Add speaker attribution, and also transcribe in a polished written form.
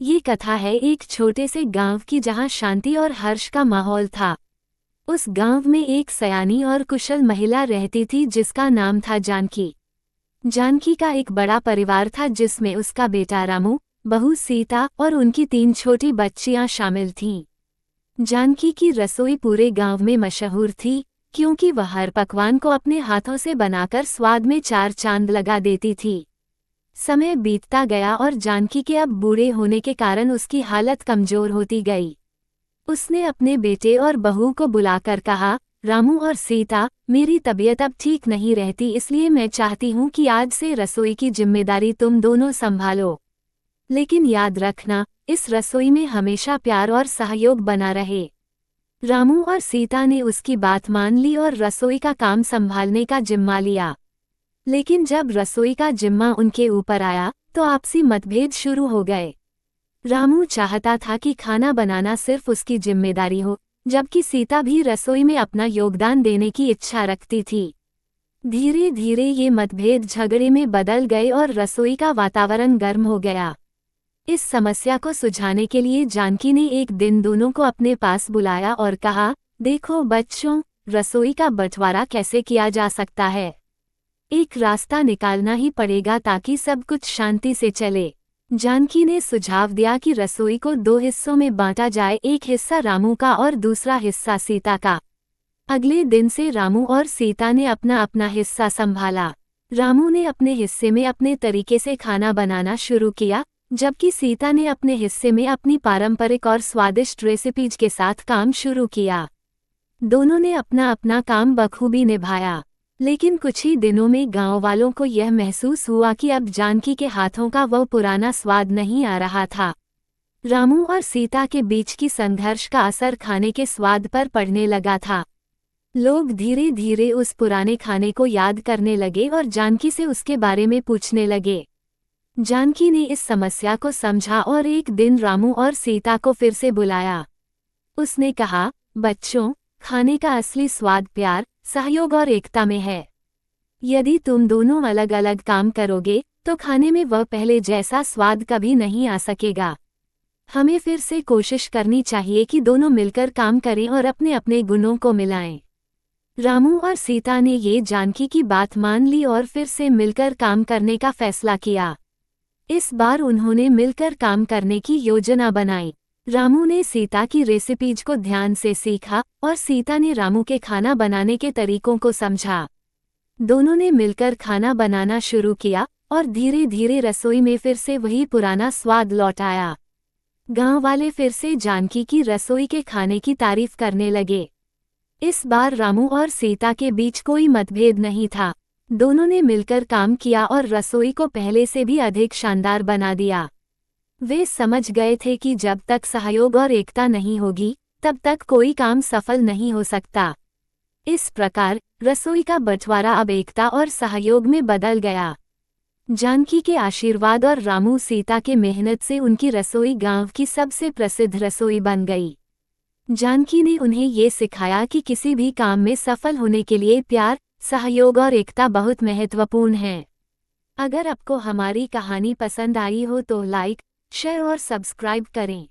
Speaker 1: ये कथा है एक छोटे से गांव की जहां शांति और हर्ष का माहौल था। उस गांव में एक सयानी और कुशल महिला रहती थी जिसका नाम था जानकी। जानकी का एक बड़ा परिवार था जिसमें उसका बेटा रामू, बहू सीता और उनकी 3 छोटी बच्चियां शामिल थीं। जानकी की रसोई पूरे गांव में मशहूर थी क्योंकि वह हर पकवान को अपने हाथों से बनाकर स्वाद में 4 चांद लगा देती थी। समय बीतता गया और जानकी के अब बूढ़े होने के कारण उसकी हालत कमजोर होती गई। उसने अपने बेटे और बहू को बुलाकर कहा, रामू और सीता, मेरी तबीयत अब ठीक नहीं रहती, इसलिए मैं चाहती हूँ कि आज से रसोई की जिम्मेदारी तुम दोनों संभालो। लेकिन याद रखना, इस रसोई में हमेशा प्यार और सहयोग बना रहे। रामू और सीता ने उसकी बात मान ली और रसोई का काम संभालने का जिम्मा लिया। लेकिन जब रसोई का जिम्मा उनके ऊपर आया तो आपसी मतभेद शुरू हो गए। रामू चाहता था कि खाना बनाना सिर्फ उसकी जिम्मेदारी हो, जबकि सीता भी रसोई में अपना योगदान देने की इच्छा रखती थी। धीरे धीरे ये मतभेद झगड़े में बदल गए और रसोई का वातावरण गर्म हो गया। इस समस्या को सुलझाने के लिए जानकी ने एक दिन दोनों को अपने पास बुलाया और कहा, देखो बच्चों, रसोई का बंटवारा कैसे किया जा सकता है। एक रास्ता निकालना ही पड़ेगा ताकि सब कुछ शांति से चले। जानकी ने सुझाव दिया कि रसोई को 2 हिस्सों में बांटा जाए, एक हिस्सा रामू का और दूसरा हिस्सा सीता का। अगले दिन से रामू और सीता ने अपना अपना हिस्सा संभाला। रामू ने अपने हिस्से में अपने तरीके से खाना बनाना शुरू किया, जबकि सीता ने अपने हिस्से में अपनी पारंपरिक और स्वादिष्ट रेसिपीज के साथ काम शुरू किया। दोनों ने अपना अपना काम बखूबी निभाया। लेकिन कुछ ही दिनों में गांव वालों को यह महसूस हुआ कि अब जानकी के हाथों का वह पुराना स्वाद नहीं आ रहा था। रामू और सीता के बीच की संघर्ष का असर खाने के स्वाद पर पड़ने लगा था। लोग धीरे धीरे उस पुराने खाने को याद करने लगे और जानकी से उसके बारे में पूछने लगे। जानकी ने इस समस्या को समझा और एक दिन रामू और सीता को फिर से बुलाया। उसने कहा, बच्चों, खाने का असली स्वाद प्यार, सहयोग और एकता में है। यदि तुम दोनों अलग अलग काम करोगे तो खाने में वह पहले जैसा स्वाद कभी नहीं आ सकेगा। हमें फिर से कोशिश करनी चाहिए कि दोनों मिलकर काम करें और अपने अपने गुणों को मिलाएं। रामू और सीता ने ये जानकी की बात मान ली और फिर से मिलकर काम करने का फैसला किया। इस बार उन्होंने मिलकर काम करने की योजना बनाई। रामू ने सीता की रेसिपीज को ध्यान से सीखा और सीता ने रामू के खाना बनाने के तरीकों को समझा। दोनों ने मिलकर खाना बनाना शुरू किया और धीरे धीरे रसोई में फिर से वही पुराना स्वाद लौट आया। गांव वाले फिर से जानकी की रसोई के खाने की तारीफ करने लगे। इस बार रामू और सीता के बीच कोई मतभेद नहीं था। दोनों ने मिलकर काम किया और रसोई को पहले से भी अधिक शानदार बना दिया। वे समझ गए थे कि जब तक सहयोग और एकता नहीं होगी, तब तक कोई काम सफल नहीं हो सकता। इस प्रकार रसोई का बंटवारा अब एकता और सहयोग में बदल गया। जानकी के आशीर्वाद और रामू सीता के मेहनत से उनकी रसोई गांव की सबसे प्रसिद्ध रसोई बन गई। जानकी ने उन्हें ये सिखाया कि किसी भी काम में सफल होने के लिए प्यार, सहयोग और एकता बहुत महत्वपूर्ण है। अगर आपको हमारी कहानी पसंद आई हो तो लाइक, शेयर और सब्सक्राइब करें।